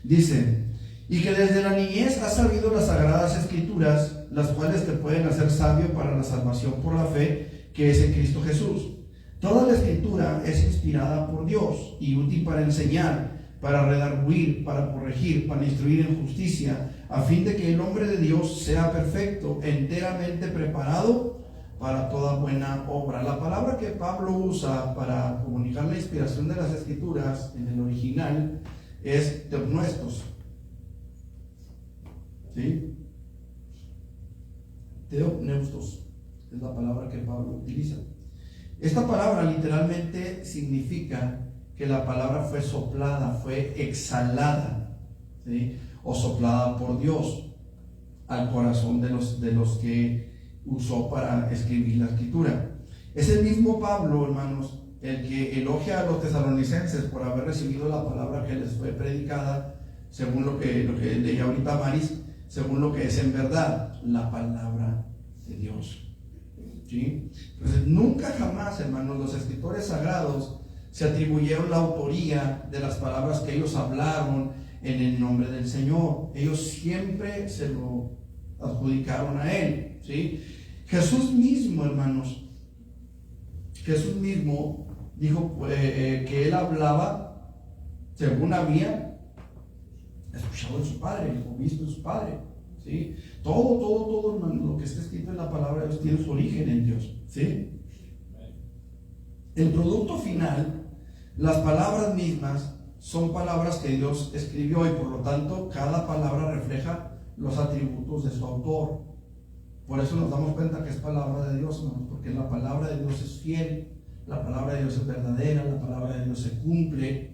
Dice, y que desde la niñez has sabido las sagradas escrituras, las cuales te pueden hacer sabio para la salvación por la fe que es en Cristo Jesús. Toda la escritura es inspirada por Dios y útil para enseñar, para redarguir, para corregir, para instruir en justicia, a fin de que el hombre de Dios sea perfecto, enteramente preparado para toda buena obra. La palabra que Pablo usa para comunicar la inspiración de las escrituras en el original es teopnuestos, ¿sí? Teopneustos es la palabra que Pablo utiliza. Esta palabra literalmente significa que la palabra fue soplada, fue exhalada, ¿sí? O soplada por Dios al corazón de los que usó para escribir la escritura. Es el mismo Pablo, hermanos, el que elogia a los tesalonicenses por haber recibido la palabra que les fue predicada, según lo que leía ahorita Maris, según lo que es en verdad la palabra de Dios, ¿sí? Entonces, nunca jamás, hermanos, los escritores sagrados se atribuyeron la autoría de las palabras que ellos hablaron en el nombre del Señor. Ellos siempre se lo adjudicaron a Él, ¿sí? Jesús mismo, hermanos, Jesús mismo dijo que Él hablaba según había escuchado de su Padre o visto de su Padre, ¿sí? Todo, hermano, lo que está escrito en la palabra de Dios tiene su origen en Dios, ¿sí? El producto final, las palabras mismas, son palabras que Dios escribió y por lo tanto cada palabra refleja los atributos de su autor. Por eso nos damos cuenta que es palabra de Dios, hermanos, porque la palabra de Dios es fiel, la palabra de Dios es verdadera, la palabra de Dios se cumple.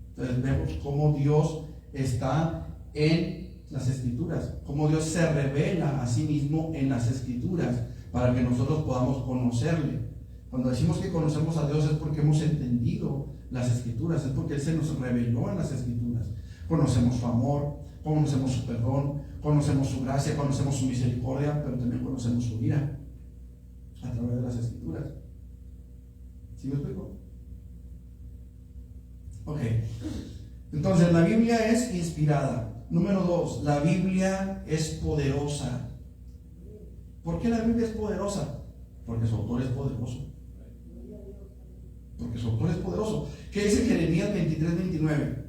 Entonces vemos cómo Dios está en las escrituras, cómo Dios se revela a sí mismo en las escrituras para que nosotros podamos conocerle. Cuando decimos que conocemos a Dios es porque hemos entendido las escrituras, es porque Él se nos reveló en las escrituras. Conocemos su amor, conocemos su perdón, conocemos su gracia, conocemos su misericordia, pero también conocemos su ira a través de las escrituras. ¿Sí me explico? Ok. Entonces, la Biblia es inspirada. Número 2, la Biblia es poderosa. ¿Por qué la Biblia es poderosa? Porque su autor es poderoso. Porque su autor es poderoso. ¿Qué dice Jeremías 23:29?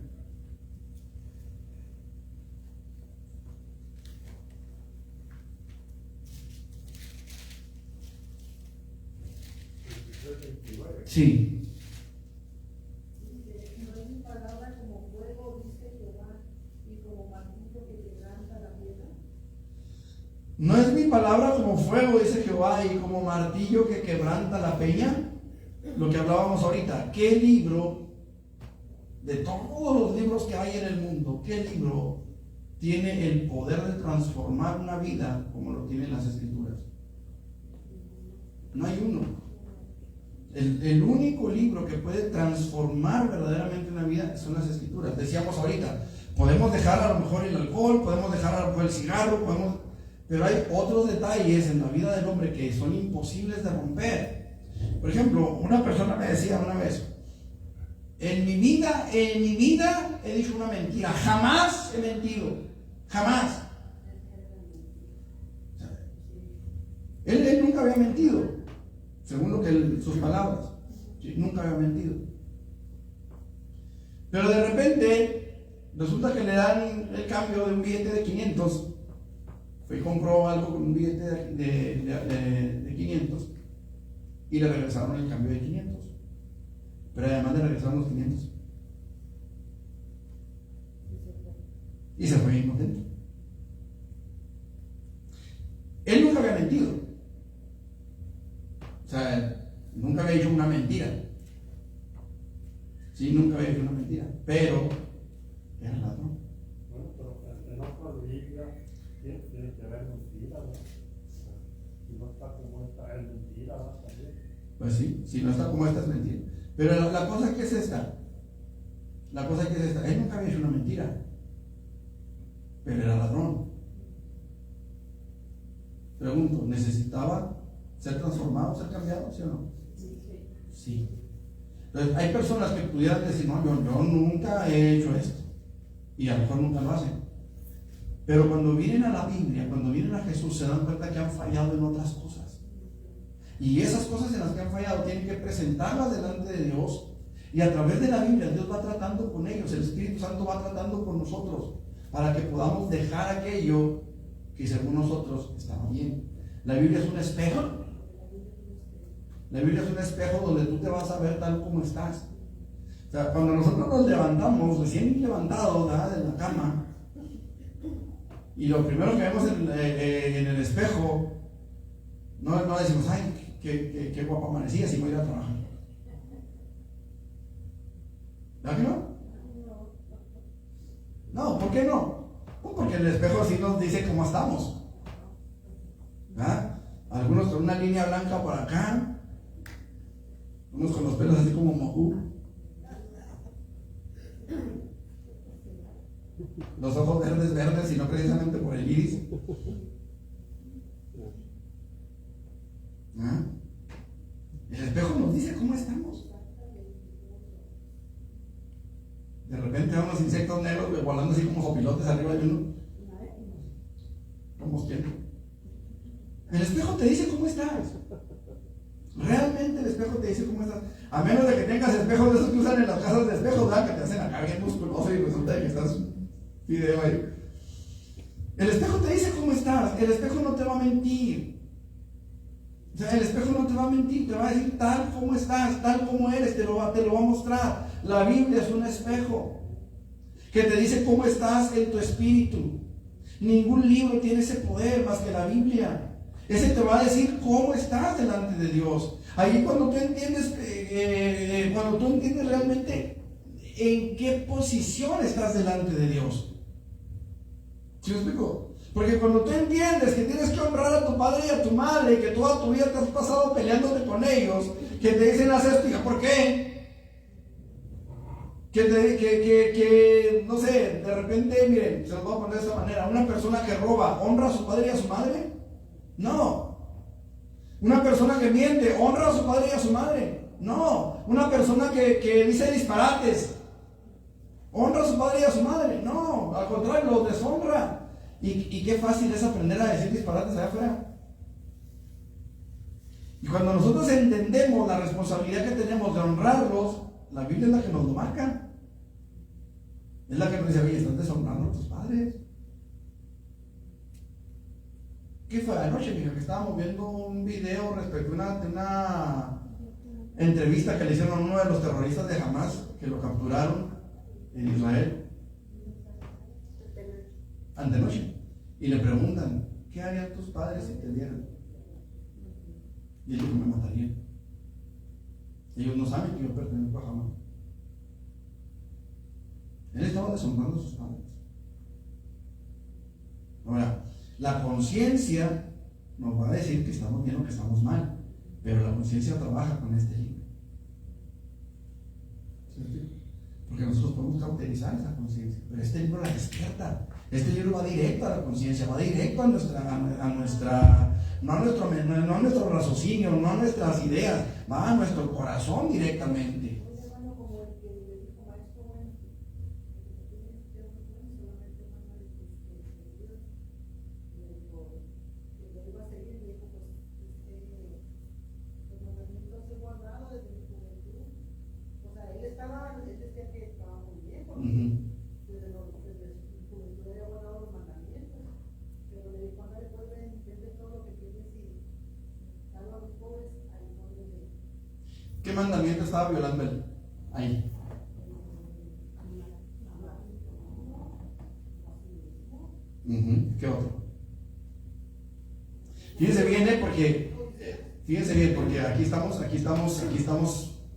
Sí. No es mi palabra como fuego, dice Jehová, y como martillo que quebranta la piedra. ¿No es mi palabra como fuego, dice Jehová, y como martillo que quebranta la peña? Lo que hablábamos ahorita. ¿Qué libro, de todos los libros que hay en el mundo, qué libro tiene el poder de transformar una vida como lo tienen las Escrituras? No hay uno. El único libro que puede transformar verdaderamente una vida son las Escrituras. Decíamos ahorita, podemos dejar a lo mejor el alcohol, podemos dejar a lo mejor el cigarro, pero hay otros detalles en la vida del hombre que son imposibles de romper. Por ejemplo, una persona me decía una vez, en mi vida he dicho una mentira, jamás he mentido, jamás. Él nunca había mentido. Según lo que sus palabras, ¿sí? Nunca había mentido. Pero de repente resulta que le dan el cambio de un billete de 500. Fue y compró algo con un billete de 500 y le regresaron el cambio de 500. Pero además le regresaron los 500. Y se fue bien contento. Él nunca había mentido. O sea, nunca había dicho una mentira. Sí, nunca había dicho una mentira. Pero era ladrón. Bueno, pero en otras Biblias tiene que haber mentira, ¿no? Si no está como esta, es mentira, ¿no? También. Pues sí, si no está como esta es mentira. Pero la cosa que es esta. La cosa que es esta. Él nunca había dicho una mentira. Pero era ladrón. Pregunto, ¿necesitaba ser transformado, ser cambiado, sí o no? Sí. Entonces, hay personas que pudieran decir, no, yo nunca he hecho esto. Y a lo mejor nunca lo hacen. Pero cuando vienen a la Biblia, cuando vienen a Jesús, se dan cuenta que han fallado en otras cosas. Y esas cosas en las que han fallado tienen que presentarlas delante de Dios. Y a través de la Biblia, Dios va tratando con ellos. El Espíritu Santo va tratando con nosotros. Para que podamos dejar aquello que según nosotros estaba bien. La Biblia es un espejo. La Biblia es un espejo donde tú te vas a ver tal como estás. O sea, cuando nosotros nos levantamos, recién levantados de la cama, y lo primero que vemos en el espejo, no decimos, ay, qué guapa amanecía, si voy a ir a trabajar. ¿Verdad que no? No, ¿por qué no? Porque el espejo sí nos dice cómo estamos. ¿Verdad? Algunos con una línea blanca por acá, unos con los pelos así como mojú, los ojos verdes y no precisamente por el iris. ¿Ah? El espejo nos dice cómo estamos. De repente vemos unos insectos negros volando así como sopilotes arriba de uno. ¿Cómo quién? El espejo te dice cómo estás. Realmente el espejo te dice cómo estás. A menos de que tengas espejos de esos que usan en las casas de espejos, ¿verdad? Que te hacen acá bien musculoso y resulta que estás video ahí. El espejo te dice cómo estás. El espejo no te va a mentir. O sea, el espejo no te va a mentir, te va a decir tal como estás, tal como eres, te lo va a mostrar. La Biblia es un espejo que te dice cómo estás en tu espíritu. Ningún libro tiene ese poder más que la Biblia. Ese te va a decir cómo estás delante de Dios. Ahí cuando tú entiendes realmente en qué posición estás delante de Dios. ¿Sí me explico? Porque cuando tú entiendes que tienes que honrar a tu padre y a tu madre, y que toda tu vida te has pasado peleándote con ellos, que te dicen haz esto, y ¿por qué? Que no sé, de repente, miren, se los voy a poner de esta manera, una persona que roba, ¿honra a su padre y a su madre? No. Una persona que miente, ¿honra a su padre y a su madre? No. Una persona que dice disparates, ¿honra a su padre y a su madre? No, al contrario, los deshonra. Y qué fácil es aprender a decir disparates allá afuera. Y cuando nosotros entendemos la responsabilidad que tenemos de honrarlos, la Biblia es la que nos lo marca. Es la que nos dice, oye, estás deshonrando a tus padres. ¿Qué fue anoche, mija? Que estábamos viendo un video respecto a una entrevista que le hicieron a uno de los terroristas de Hamas, que lo capturaron en Israel. Antenoche. Y le preguntan, ¿qué harían tus padres si te vieran? Y él dijo, me matarían. Ellos no saben que yo pertenezco a Hamas. Él estaba deshonrando a sus padres. Ahora, la conciencia nos va a decir que estamos bien o que estamos mal, pero la conciencia trabaja con este libro. ¿Sí? Porque nosotros podemos cauterizar esa conciencia, pero este libro la despierta. Este libro va directo a la conciencia, va directo a nuestra no a nuestro raciocinio, no a nuestras ideas, va a nuestro corazón directamente. ¿Qué mandamiento estaba violando él? Ahí. ¿Qué otro? Fíjense bien, porque aquí estamos,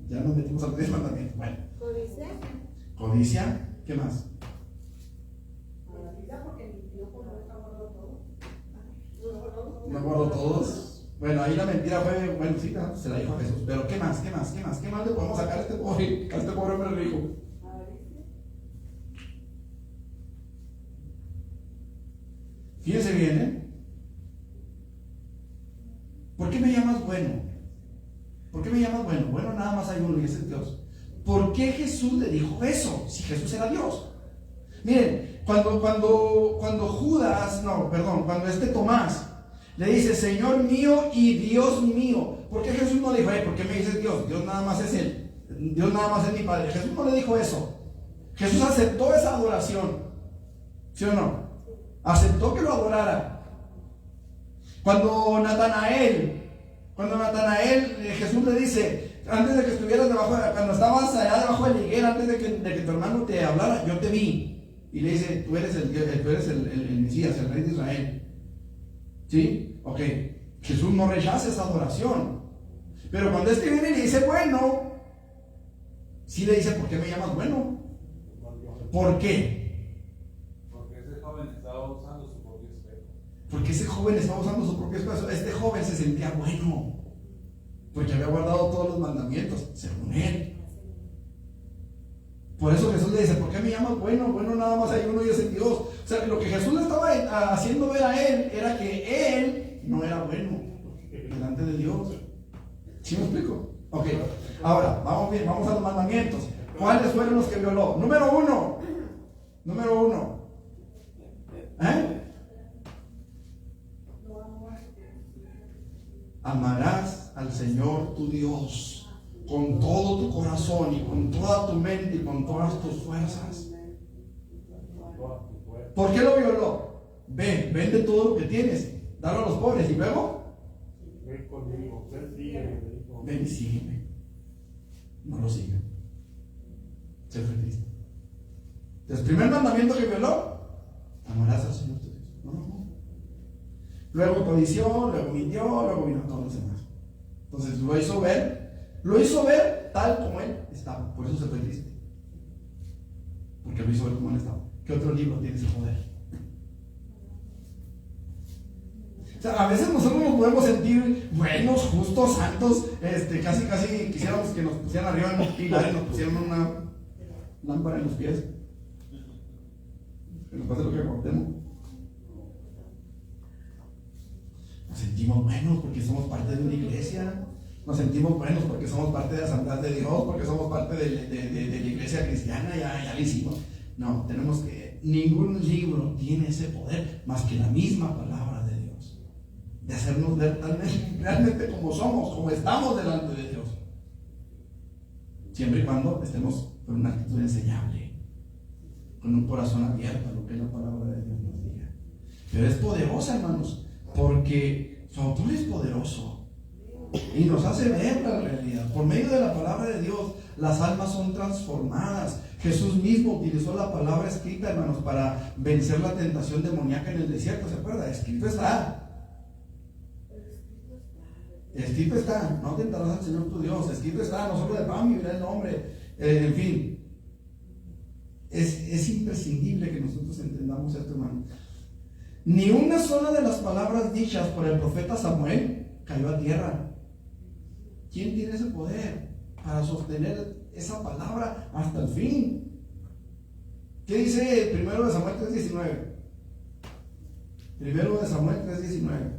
ya nos metimos al 10 mandamientos. Bueno. Codicia, ¿qué más? No guardo todos. Bueno, ahí la mentira fue, bueno, sí, se la dijo a Jesús. Pero ¿qué más le podemos sacar a este pobre hombre rico? Fíjense bien, ¿Por qué me llamas bueno? ¿Por qué me llamas bueno? Bueno, nada más hay uno y ese es Dios. ¿Por qué Jesús le dijo eso? Si Jesús era Dios. Miren, cuando Tomás le dice, Señor mío y Dios mío, ¿por qué Jesús no le dijo, ¿por qué me dices Dios? Dios nada más es Él. Dios nada más es mi Padre. Jesús no le dijo eso. Jesús aceptó esa adoración. ¿Sí o no? Aceptó que lo adorara. Cuando Natanael, Jesús le dice, antes de que estuvieras cuando estabas allá debajo de la higuera, antes de que tu hermano te hablara, yo te vi. Y le dice, tú eres el Mesías, el Rey de Israel. ¿Sí? Ok. Jesús no rechaza esa adoración. Pero cuando este viene y le dice, bueno, sí le dice, ¿por qué me llamas bueno? ¿Por qué? Porque ese joven estaba usando su propio espejo. Porque ese joven estaba usando su propio espejo. Este joven se sentía bueno, porque había guardado todos los mandamientos, según él. Por eso Jesús le dice, ¿por qué me llamas bueno? Bueno, nada más hay uno y es el Dios. O sea, lo que Jesús le estaba haciendo ver a él era que él no era bueno delante de Dios. ¿Sí me explico? Ok, ahora, vamos bien, vamos a los mandamientos. ¿Cuáles fueron los que violó? Número uno. Amarás al Señor tu Dios con todo tu corazón y con toda tu mente y con todas tus fuerzas. ¿Por qué lo violó? Vende todo lo que tienes, dalo a los pobres y luego Ven conmigo, sígueme. ven y sígueme. No lo sigan. Se fue triste. Entonces, primer mandamiento que violó, amarás al Señor tu Dios. No. Luego codició, luego mintió, luego vino todos los demás. Entonces lo hizo ver tal como él estaba. Por eso se fue triste. Porque lo hizo ver como él estaba. ¿Qué otro libro tiene ese poder? O sea, a veces nosotros nos podemos sentir buenos, justos, santos, casi quisiéramos que nos pusieran arriba en los pilares, nos pusieran una lámpara en los pies. Que nos pase lo que contemos. Nos sentimos buenos porque somos parte de una iglesia. Nos sentimos buenos porque somos parte de la Asamblea de Dios, porque somos parte de la iglesia cristiana, ya lo hicimos. No, tenemos que, ningún libro tiene ese poder más que la misma palabra de Dios. de hacernos ver realmente como somos, como estamos delante de Dios. Siempre y cuando estemos con una actitud enseñable, con un corazón abierto a lo que la palabra de Dios nos diga. Pero es poderosa, hermanos, porque su autor es poderoso y nos hace ver la realidad. Por medio de la palabra de Dios, las almas son transformadas. Jesús mismo utilizó la palabra escrita, hermanos, para vencer la tentación demoníaca en el desierto. ¿Se acuerda? Escrito está. Escrito está. No tentarás al Señor tu Dios. Escrito está. No solo de pan vivirá el hombre. En fin. Es imprescindible que nosotros entendamos esto, hermano. Ni una sola de las palabras dichas por el profeta Samuel cayó a tierra. ¿Quién tiene ese poder para sostener esa palabra hasta el fin? ¿Qué dice 1 Samuel 3:19? 1 Samuel 3:19.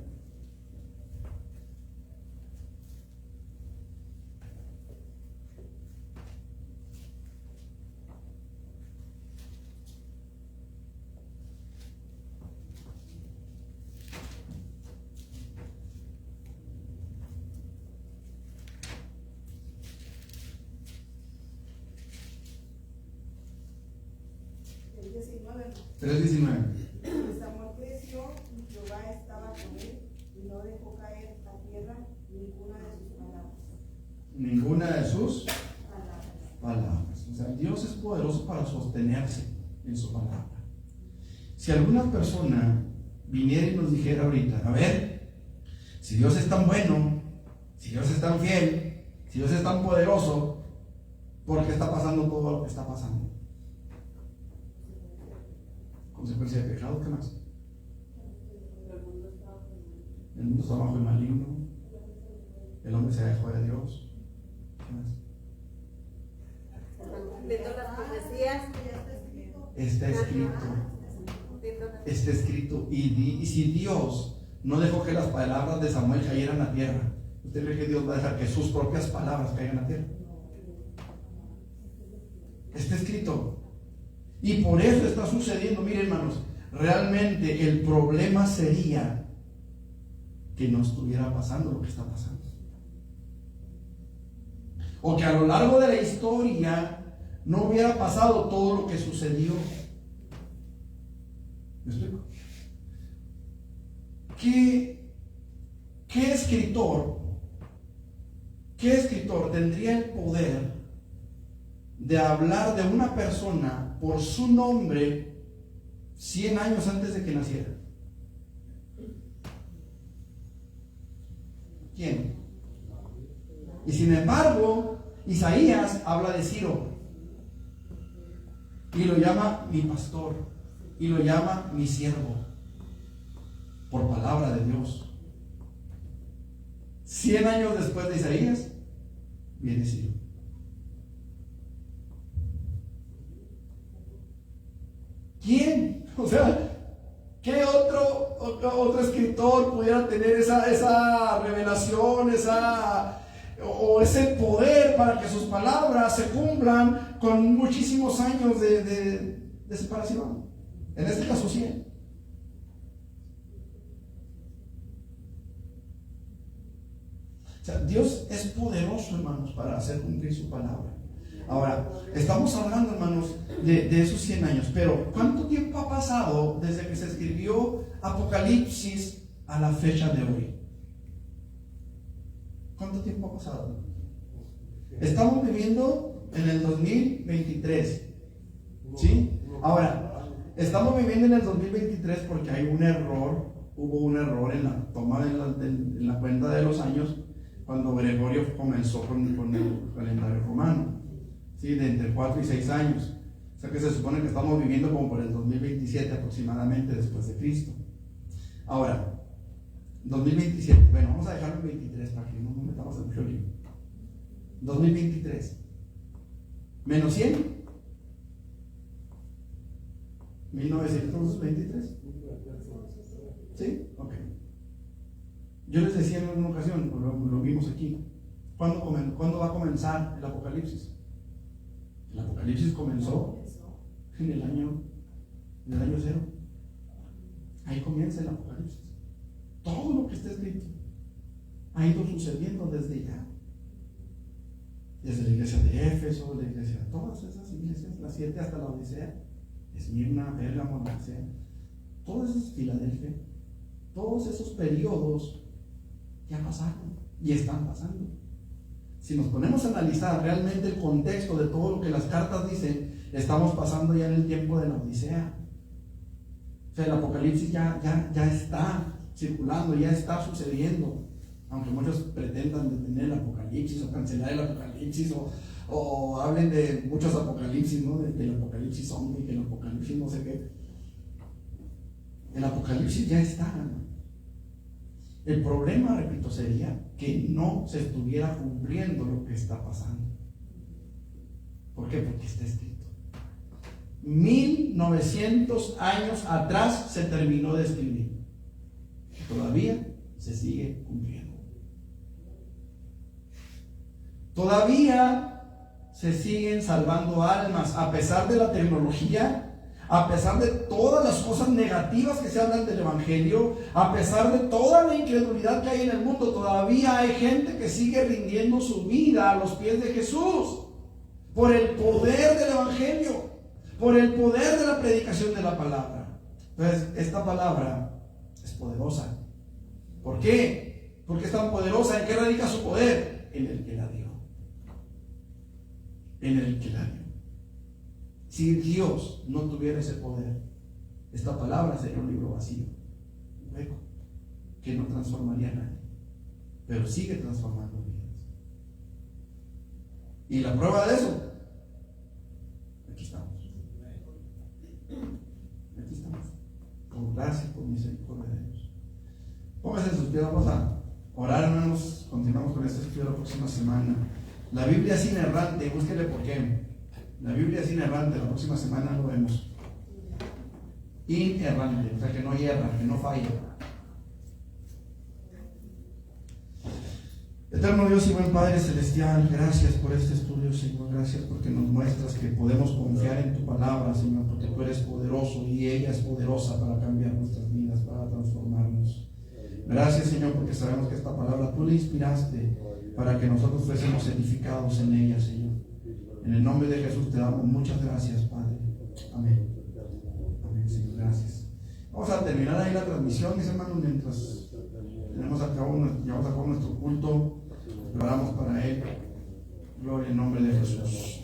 El 19. 3:19. Samuel creció y Jehová estaba con él y no dejó caer a tierra ninguna de sus palabras. Ninguna de sus palabras. O sea, Dios es poderoso para sostenerse en su palabra. Si alguna persona viniera y nos dijera ahorita, a ver, si Dios es tan bueno, si Dios es tan fiel, si Dios es tan poderoso, ¿por qué está pasando todo lo que está pasando? Consecuencia de pecado, ¿qué más? El mundo está bajo el maligno. El hombre se dejó de Dios. ¿Qué más? Cumpliendo las profecías. Está escrito. Está escrito. Y si Dios no dejó que las palabras de Samuel cayeran a tierra, ¿usted cree que Dios va a dejar que sus propias palabras caigan a tierra? Está escrito. Y por eso está sucediendo. Miren, hermanos, realmente el problema sería que no estuviera pasando lo que está pasando, o que a lo largo de la historia no hubiera pasado todo lo que sucedió. ¿Me explico? ¿Qué escritor tendría el poder de hablar de una persona por su nombre 100 años antes de que naciera? ¿Quién? Y sin embargo, Isaías habla de Ciro y lo llama mi pastor y lo llama mi siervo por palabra de Dios. 100 años después de Isaías viene Ciro. ¿Quién? O sea, ¿qué otro escritor pudiera tener esa revelación, o ese poder para que sus palabras se cumplan con muchísimos años de separación? En este caso 100. O sea, Dios es poderoso, hermanos, para hacer cumplir su palabra. Ahora, estamos hablando, hermanos, de esos 100 años, pero ¿cuánto tiempo ha pasado desde que se escribió Apocalipsis a la fecha de hoy? ¿Cuánto tiempo ha pasado? Estamos viviendo en el 2023, ¿sí? Ahora, estamos viviendo en el 2023 porque hay un error, hubo un error en la toma en la cuenta de los años cuando Gregorio comenzó con el calendario romano. Sí, de entre 4 y 6 años. O sea que se supone que estamos viviendo como por el 2027 aproximadamente después de Cristo. Ahora, 2027, bueno, vamos a dejarlo en 23 para que no nos metamos en mucho lío. 2023 menos 100, 1923. ¿Sí? Ok. Yo les decía en alguna ocasión, lo vimos aquí, ¿cuándo va a comenzar el Apocalipsis? El Apocalipsis comenzó en el año 0. Ahí comienza el Apocalipsis. Todo lo que está escrito ha ido sucediendo desde ya. Desde la iglesia de Éfeso, la iglesia, todas esas iglesias, las 7 hasta la Odisea, Esmirna, Pérgamo, Laodicea, todas esas, Filadelfia, todos esos periodos ya pasaron y están pasando. Si nos ponemos a analizar realmente el contexto de todo lo que las cartas dicen, estamos pasando ya en el tiempo de la Odisea. O sea, el Apocalipsis ya está circulando, ya está sucediendo. Aunque muchos pretendan detener el Apocalipsis o cancelar el Apocalipsis o hablen de muchos Apocalipsis, ¿no? De que el Apocalipsis zombie, que el Apocalipsis no sé qué. El Apocalipsis ya está, ¿no? El problema, repito, sería que no se estuviera cumpliendo lo que está pasando. ¿Por qué? Porque está escrito. 1900 años atrás se terminó de escribir. Todavía se sigue cumpliendo. Todavía se siguen salvando almas a pesar de la tecnología, a pesar de todas las cosas negativas que se hablan del Evangelio, a pesar de toda la incredulidad que hay en el mundo. Todavía hay gente que sigue rindiendo su vida a los pies de Jesús por el poder del Evangelio, por el poder de la predicación de la palabra. Entonces, esta palabra es poderosa. ¿Por qué? Porque es tan poderosa. ¿En qué radica su poder? En el que la dio. En el que la dio. Si Dios no tuviera ese poder, esta palabra sería un libro vacío, un hueco, que no transformaría a nadie, pero sigue transformando vidas. Y la prueba de eso, aquí estamos. Aquí estamos. Por gracia, por misericordia de Dios. Pónganse en sus pies, vamos a orar, hermanos. Continuamos con este estudio la próxima semana. La Biblia es inerrante, búsquele por qué. La Biblia es inerrante, la próxima semana lo vemos. Inerrante, o sea que no hierra, que no falla. Eterno Dios y buen Padre Celestial, gracias por este estudio, Señor. Gracias porque nos muestras que podemos confiar en tu palabra, Señor, porque tú eres poderoso y ella es poderosa para cambiar nuestras vidas, para transformarnos. Gracias, Señor, porque sabemos que esta palabra tú la inspiraste para que nosotros fuésemos edificados en ella, Señor. En el nombre de Jesús te damos muchas gracias, Padre. Amén. Amén, Señor, gracias. Vamos a terminar ahí la transmisión, mis hermanos, mientras llevamos a cabo nuestro culto. Oramos para él. Gloria en nombre de Jesús.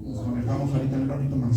Nos conectamos ahorita en un ratito más.